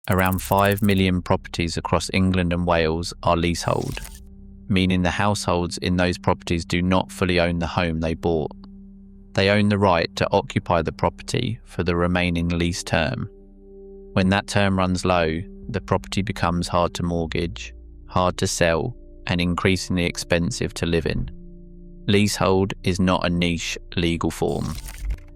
Around 5 million properties across England and Wales are leasehold, meaning the households in those properties do not fully own the home they bought. They own the right to occupy the property for the remaining lease term. When that term runs low, the property becomes hard to mortgage, hard to sell, and increasingly expensive to live in. Leasehold is not a niche legal form.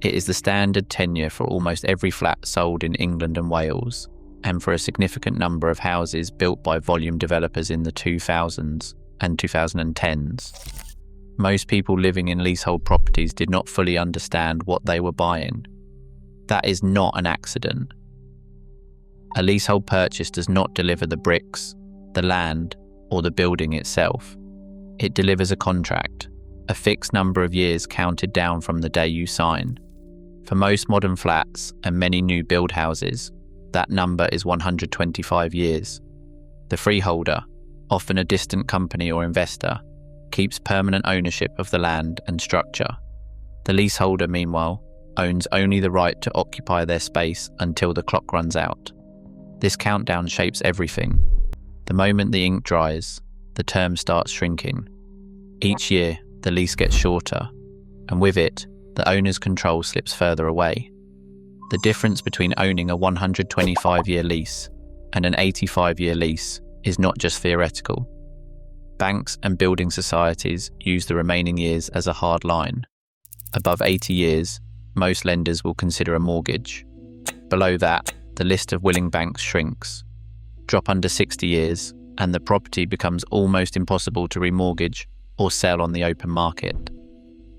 It is the standard tenure for almost every flat sold in England and Wales, and for a significant number of houses built by volume developers in the 2000s and 2010s. Most people living in leasehold properties did not fully understand what they were buying. That is not an accident. A leasehold purchase does not deliver the bricks, the land, or the building itself. It delivers a contract, a fixed number of years counted down from the day you sign. For most modern flats and many new build houses, that number is 125 years. The freeholder, often a distant company or investor, keeps permanent ownership of the land and structure. The leaseholder, meanwhile, owns only the right to occupy their space until the clock runs out. This countdown shapes everything. The moment the ink dries, the term starts shrinking. Each year, the lease gets shorter, and with it, the owner's control slips further away. The difference between owning a 125-year lease and an 85-year lease is not just theoretical. Banks and building societies use the remaining years as a hard line. Above 80 years, most lenders will consider a mortgage. Below that, the list of willing banks shrinks. Drop under 60 years, and the property becomes almost impossible to remortgage or sell on the open market.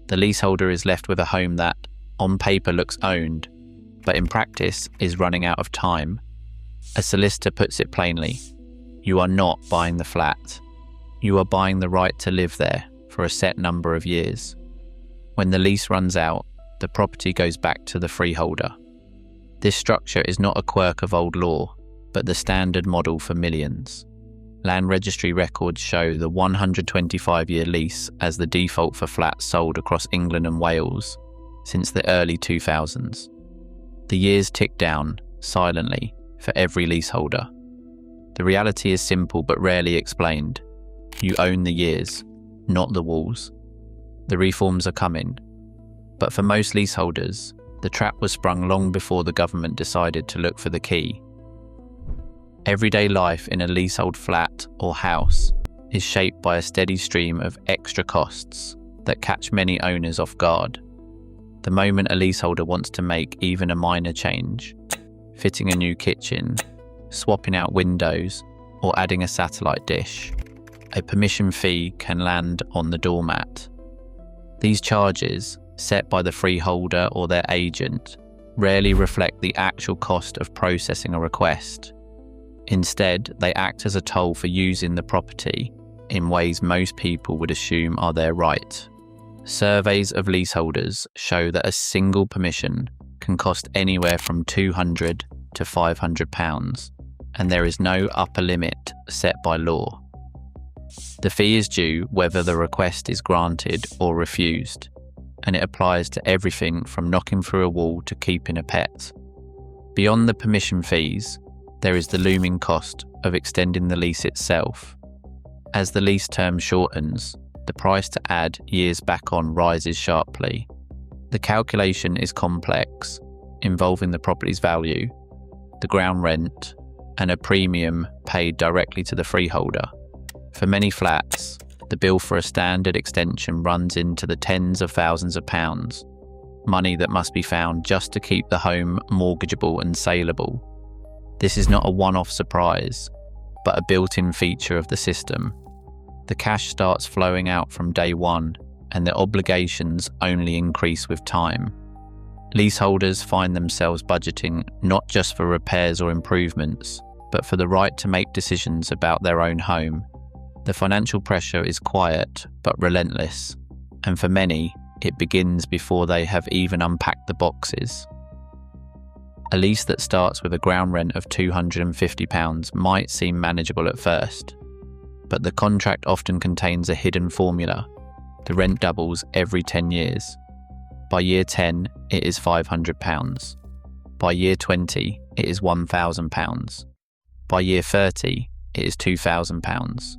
The leaseholder is left with a home that, on paper, looks owned, but in practice is running out of time. A solicitor puts it plainly: you are not buying the flat. You are buying the right to live there for a set number of years. When the lease runs out, the property goes back to the freeholder. This structure is not a quirk of old law, but the standard model for millions. Land Registry records show the 125-year lease as the default for flats sold across England and Wales since the early 2000s. The years tick down, silently, for every leaseholder. The reality is simple but rarely explained. You own the years, not the walls. The reforms are coming. But for most leaseholders, the trap was sprung long before the government decided to look for the key. Everyday life in a leasehold flat or house is shaped by a steady stream of extra costs that catch many owners off guard. The moment a leaseholder wants to make even a minor change, fitting a new kitchen, swapping out windows, or adding a satellite dish, a permission fee can land on the doormat. These charges, set by the freeholder or their agent, rarely reflect the actual cost of processing a request. Instead, they act as a toll for using the property in ways most people would assume are their right. Surveys of leaseholders show that a single permission can cost anywhere from £200 to £500, and there is no upper limit set by law. The fee is due whether the request is granted or refused, and it applies to everything from knocking through a wall to keeping a pet. Beyond the permission fees, there is the looming cost of extending the lease itself. As the lease term shortens, the price to add years back on rises sharply. The calculation is complex, involving the property's value, the ground rent, and a premium paid directly to the freeholder. For many flats, the bill for a standard extension runs into the tens of thousands of pounds, money that must be found just to keep the home mortgageable and saleable. This is not a one-off surprise, but a built-in feature of the system. The cash starts flowing out from day one, and the obligations only increase with time. Leaseholders find themselves budgeting not just for repairs or improvements, but for the right to make decisions about their own home. The financial pressure is quiet but relentless, and for many, it begins before they have even unpacked the boxes. A lease that starts with a ground rent of £250 might seem manageable at first, but the contract often contains a hidden formula. The rent doubles every 10 years. By year 10, it is £500. By year 20, it is £1,000. By year 30, it is £2,000.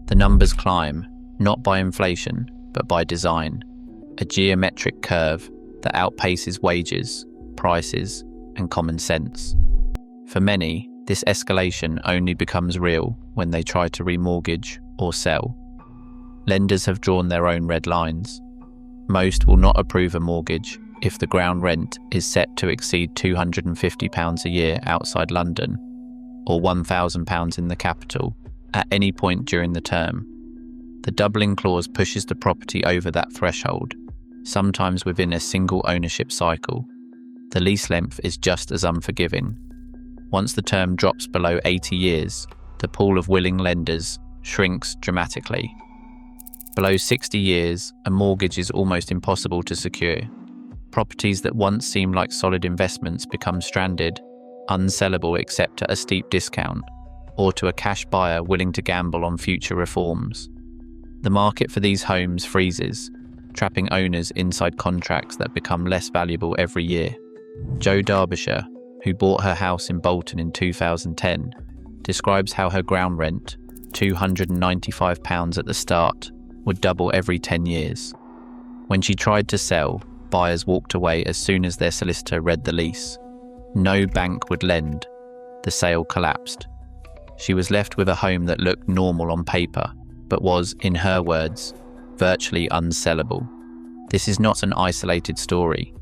The numbers climb, not by inflation, but by design, a geometric curve that outpaces wages, prices, and common sense. For many, this escalation only becomes real when they try to remortgage or sell. Lenders have drawn their own red lines. Most will not approve a mortgage if the ground rent is set to exceed £250 a year outside London, or £1,000 in the capital, at any point during the term. The doubling clause pushes the property over that threshold, sometimes within a single ownership cycle. The lease length is just as unforgiving. Once the term drops below 80 years, the pool of willing lenders shrinks dramatically. Below 60 years, a mortgage is almost impossible to secure. Properties that once seemed like solid investments become stranded, unsellable except at a steep discount, or to a cash buyer willing to gamble on future reforms. The market for these homes freezes, trapping owners inside contracts that become less valuable every year. Jo Darbyshire, who bought her house in Bolton in 2010, describes how her ground rent, £295 at the start, would double every 10 years. When she tried to sell, buyers walked away as soon as their solicitor read the lease. No bank would lend. The sale collapsed. She was left with a home that looked normal on paper, but was, in her words, virtually unsellable. This is not an isolated story.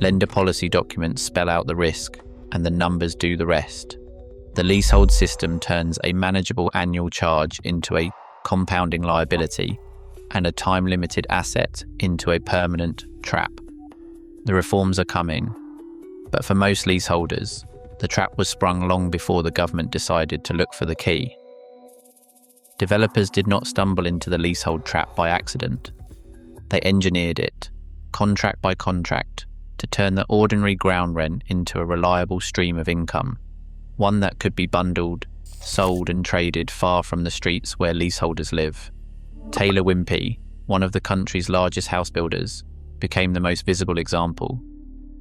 Lender policy documents spell out the risk, and the numbers do the rest. The leasehold system turns a manageable annual charge into a compounding liability, and a time-limited asset into a permanent trap. The reforms are coming, but for most leaseholders, the trap was sprung long before the government decided to look for the key. Developers did not stumble into the leasehold trap by accident. They engineered it, contract by contract, to turn the ordinary ground rent into a reliable stream of income, one that could be bundled, sold and traded far from the streets where leaseholders live. Taylor Wimpey, one of the country's largest house builders, became the most visible example.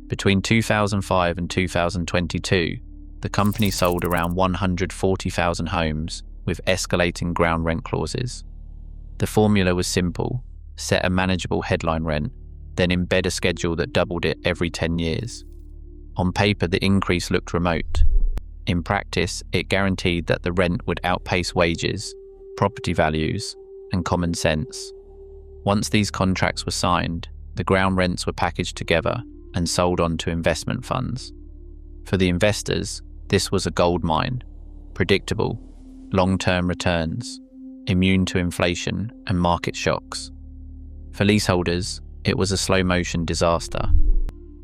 Between 2005 and 2022, the company sold around 140,000 homes with escalating ground rent clauses. The formula was simple: set a manageable headline rent, then embed a schedule that doubled it every 10 years. On paper, the increase looked remote. In practice, it guaranteed that the rent would outpace wages, property values, and common sense. Once these contracts were signed, the ground rents were packaged together and sold on to investment funds. For the investors, this was a gold mine: predictable, long-term returns, immune to inflation and market shocks. For leaseholders, it was a slow-motion disaster.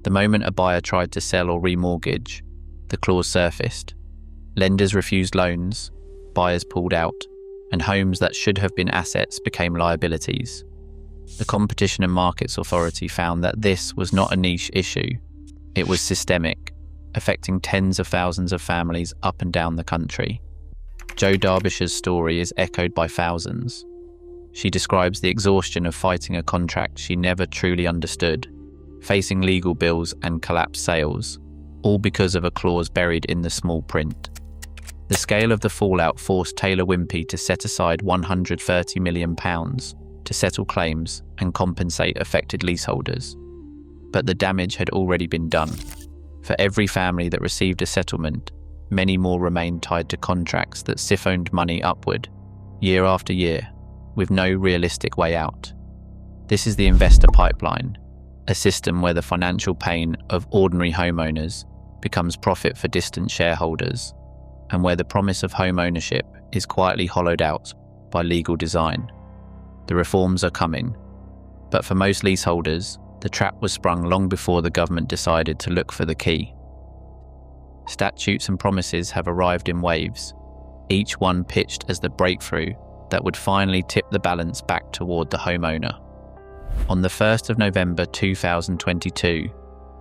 The moment a buyer tried to sell or remortgage, the clause surfaced. Lenders refused loans, buyers pulled out, and homes that should have been assets became liabilities. The Competition and Markets Authority found that this was not a niche issue. It was systemic, affecting tens of thousands of families up and down the country. Jo Darbyshire's story is echoed by thousands. She describes the exhaustion of fighting a contract she never truly understood, facing legal bills and collapsed sales, all because of a clause buried in the small print. The scale of the fallout forced Taylor Wimpey to set aside £130 million to settle claims and compensate affected leaseholders. But the damage had already been done. For every family that received a settlement, many more remained tied to contracts that siphoned money upward, year after year, with no realistic way out. This is the investor pipeline, a system where the financial pain of ordinary homeowners becomes profit for distant shareholders, and where the promise of home ownership is quietly hollowed out by legal design. The reforms are coming, but for most leaseholders, the trap was sprung long before the government decided to look for the key. Statutes and promises have arrived in waves, each one pitched as the breakthrough that would finally tip the balance back toward the homeowner. On the 1st of November 2022,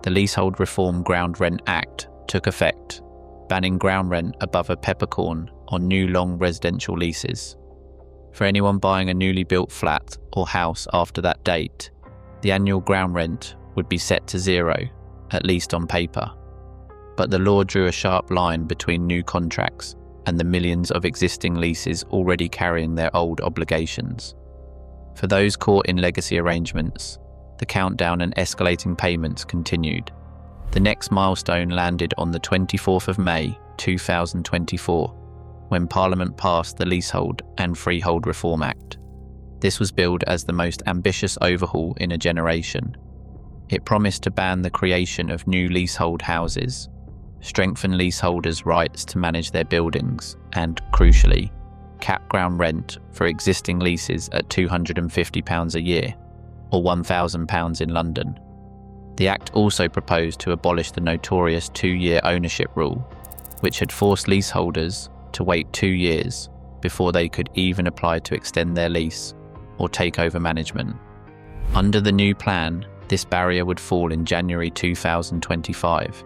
the Leasehold Reform Ground Rent Act took effect, banning ground rent above a peppercorn on new long residential leases. For anyone buying a newly built flat or house after that date, the annual ground rent would be set to zero, at least on paper. But the law drew a sharp line between new contracts and the millions of existing leases already carrying their old obligations. For those caught in legacy arrangements, the countdown and escalating payments continued. The next milestone landed on the 24th of May 2024, when Parliament passed the Leasehold and Freehold Reform Act. This was billed as the most ambitious overhaul in a generation. It promised to ban the creation of new leasehold houses, strengthen leaseholders' rights to manage their buildings, and, crucially, cap ground rent for existing leases at £250 a year, or £1,000 in London. The Act also proposed to abolish the notorious 2-year ownership rule, which had forced leaseholders to wait 2 years before they could even apply to extend their lease or take over management. Under the new plan, this barrier would fall in January 2025,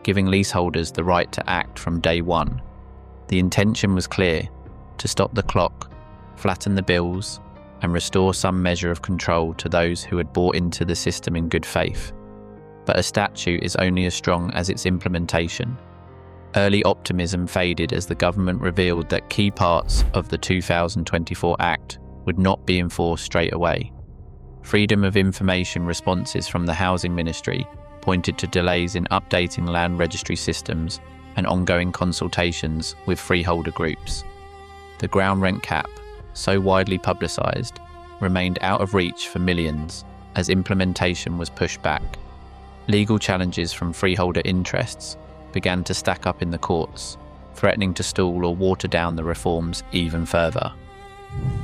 giving leaseholders the right to act from day one. The intention was clear: to stop the clock, flatten the bills, and restore some measure of control to those who had bought into the system in good faith. But a statute is only as strong as its implementation. Early optimism faded as the government revealed that key parts of the 2024 Act would not be enforced straight away. Freedom of information responses from the Housing Ministry pointed to delays in updating land registry systems and ongoing consultations with freeholder groups. The ground rent cap, so widely publicised, remained out of reach for millions as implementation was pushed back. Legal challenges from freeholder interests began to stack up in the courts, threatening to stall or water down the reforms even further.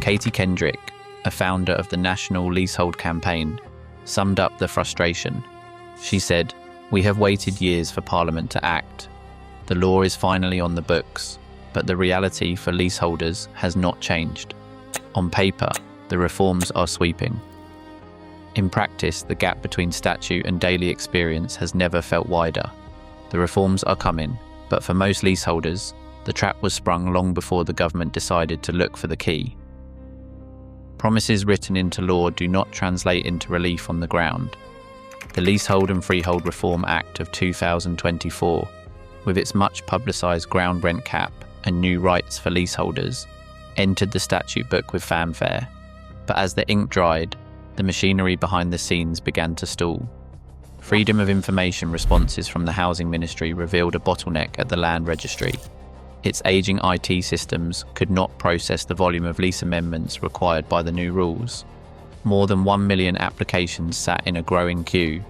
Katie Kendrick, a founder of the National Leasehold campaign, summed up the frustration. She said, "We have waited years for Parliament to act. The law is finally on the books, but the reality for leaseholders has not changed. On paper, the reforms are sweeping. In practice, the gap between statute and daily experience has never felt wider. The reforms are coming, but for most leaseholders, the trap was sprung long before the government decided to look for the key." Promises written into law do not translate into relief on the ground. The Leasehold and Freehold Reform Act of 2024, with its much publicised ground rent cap and new rights for leaseholders, entered the statute book with fanfare. But as the ink dried, the machinery behind the scenes began to stall. Freedom of information responses from the Housing Ministry revealed a bottleneck at the Land Registry. Its ageing IT systems could not process the volume of lease amendments required by the new rules. More than 1 million applications sat in a growing queue,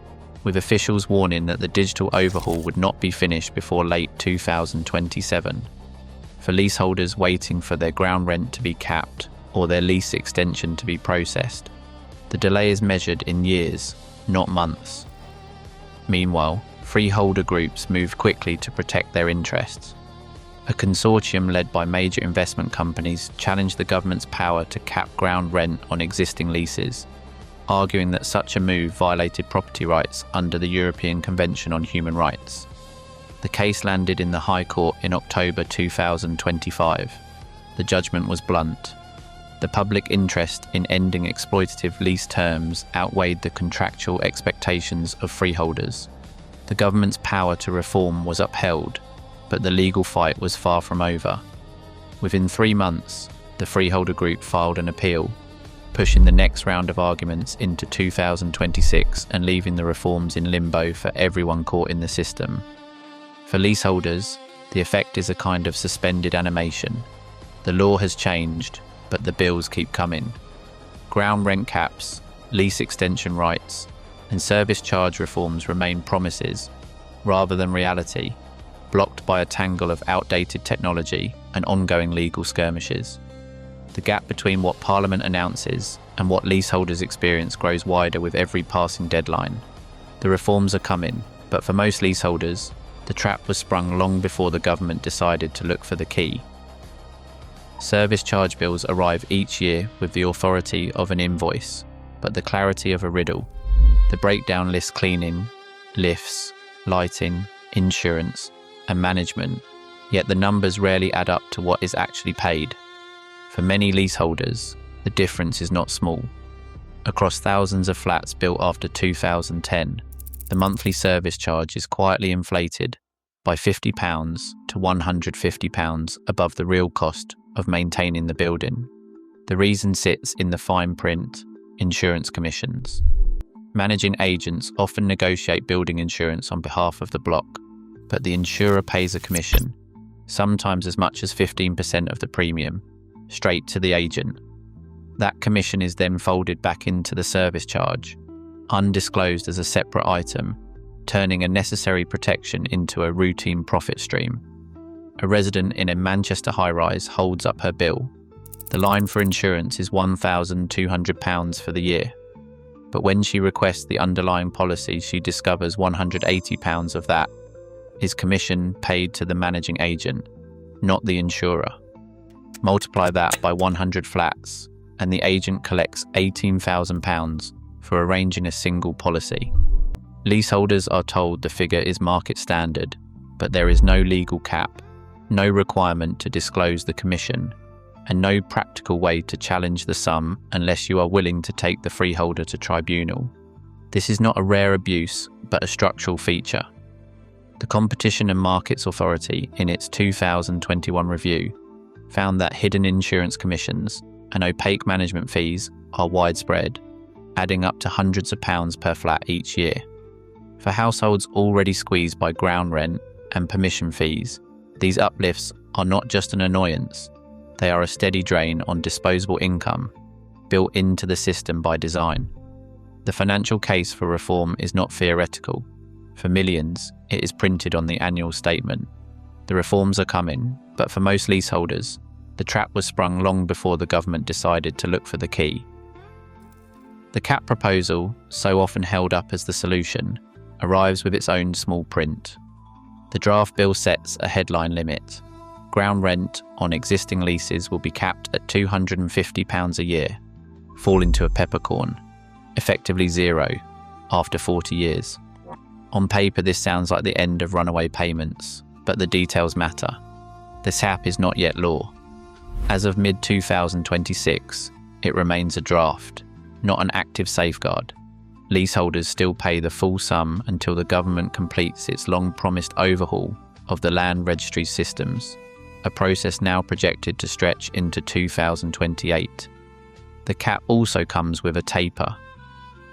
with officials warning that the digital overhaul would not be finished before late 2027. For leaseholders waiting for their ground rent to be capped or their lease extension to be processed, the delay is measured in years, not months. Meanwhile, freeholder groups moved quickly to protect their interests. A consortium led by major investment companies challenged the government's power to cap ground rent on existing leases, arguing that such a move violated property rights under the European Convention on Human Rights. The case landed in the High Court in October 2025. The judgment was blunt. The public interest in ending exploitative lease terms outweighed the contractual expectations of freeholders. The government's power to reform was upheld, but the legal fight was far from over. Within 3 months, the freeholder group filed an appeal, pushing the next round of arguments into 2026 and leaving the reforms in limbo for everyone caught in the system. For leaseholders, the effect is a kind of suspended animation. The law has changed, but the bills keep coming. Ground rent caps, lease extension rights, and service charge reforms remain promises, rather than reality, blocked by a tangle of outdated technology and ongoing legal skirmishes. The gap between what Parliament announces and what leaseholders experience grows wider with every passing deadline. The reforms are coming, but for most leaseholders, the trap was sprung long before the government decided to look for the key. Service charge bills arrive each year with the authority of an invoice, but the clarity of a riddle. The breakdown lists cleaning, lifts, lighting, insurance, and management, yet the numbers rarely add up to what is actually paid. For many leaseholders, the difference is not small. Across thousands of flats built after 2010, the monthly service charge is quietly inflated by £50 to £150 above the real cost of maintaining the building. The reason sits in the fine print: insurance commissions. Managing agents often negotiate building insurance on behalf of the block, but the insurer pays a commission, sometimes as much as 15% of the premium, straight to the agent. That commission is then folded back into the service charge, undisclosed as a separate item, turning a necessary protection into a routine profit stream. A resident in a Manchester high-rise holds up her bill. The line for insurance is £1,200 for the year. But when she requests the underlying policy, she discovers £180 of that is commission paid to the managing agent, not the insurer. Multiply that by 100 flats, and the agent collects £18,000 for arranging a single policy. Leaseholders are told the figure is market standard, but there is no legal cap, no requirement to disclose the commission, and no practical way to challenge the sum unless you are willing to take the freeholder to tribunal. This is not a rare abuse, but a structural feature. The Competition and Markets Authority, in its 2021 review, found that hidden insurance commissions and opaque management fees are widespread, adding up to hundreds of pounds per flat each year. For households already squeezed by ground rent and permission fees, these uplifts are not just an annoyance, they are a steady drain on disposable income, built into the system by design. The financial case for reform is not theoretical. For millions, it is printed on the annual statement. The reforms are coming, but for most leaseholders, the trap was sprung long before the government decided to look for the key. The cap proposal, so often held up as the solution, arrives with its own small print. The draft bill sets a headline limit. Ground rent on existing leases will be capped at £250 a year, falling to a peppercorn, effectively zero, after 40 years. On paper, this sounds like the end of runaway payments, but the details matter. This cap is not yet law. As of mid-2026, it remains a draft, not an active safeguard. Leaseholders still pay the full sum until the government completes its long-promised overhaul of the land registry systems, a process now projected to stretch into 2028. The cap also comes with a taper.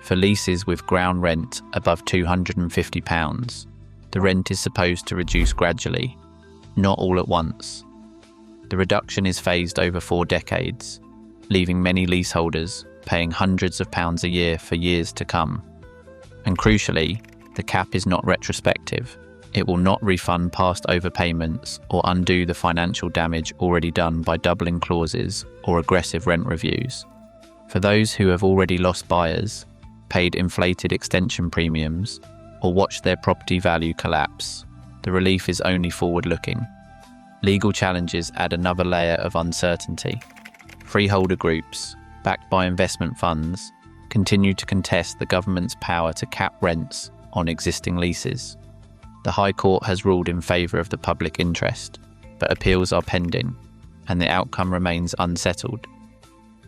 For leases with ground rent above £250, the rent is supposed to reduce gradually, not all at once. The reduction is phased over 4 decades, leaving many leaseholders paying hundreds of pounds a year for years to come. And crucially, the cap is not retrospective. It will not refund past overpayments or undo the financial damage already done by doubling clauses or aggressive rent reviews. For those who have already lost buyers, paid inflated extension premiums, or watched their property value collapse, the relief is only forward-looking. Legal challenges add another layer of uncertainty. Freeholder groups, backed by investment funds, continue to contest the government's power to cap rents on existing leases. The High Court has ruled in favour of the public interest, but appeals are pending, and the outcome remains unsettled.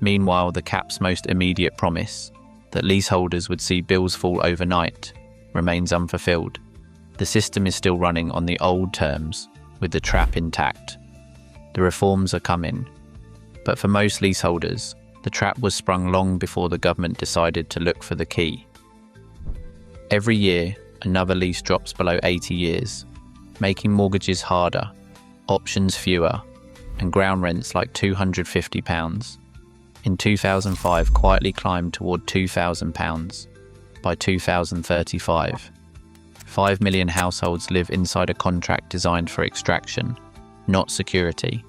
Meanwhile, the cap's most immediate promise, that leaseholders would see bills fall overnight, remains unfulfilled. The system is still running on the old terms, with the trap intact. The reforms are coming, but for most leaseholders, the trap was sprung long before the government decided to look for the key. Every year, another lease drops below 80 years, making mortgages harder, options fewer, and ground rents like £250 in 2005 quietly climbed toward £2,000 by 2035. 5 million households live inside a contract designed for extraction, not security.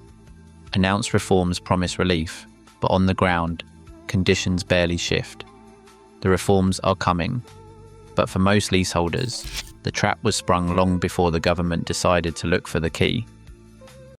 Announced reforms promise relief, but on the ground, conditions barely shift. The reforms are coming, but for most leaseholders, the trap was sprung long before the government decided to look for the key.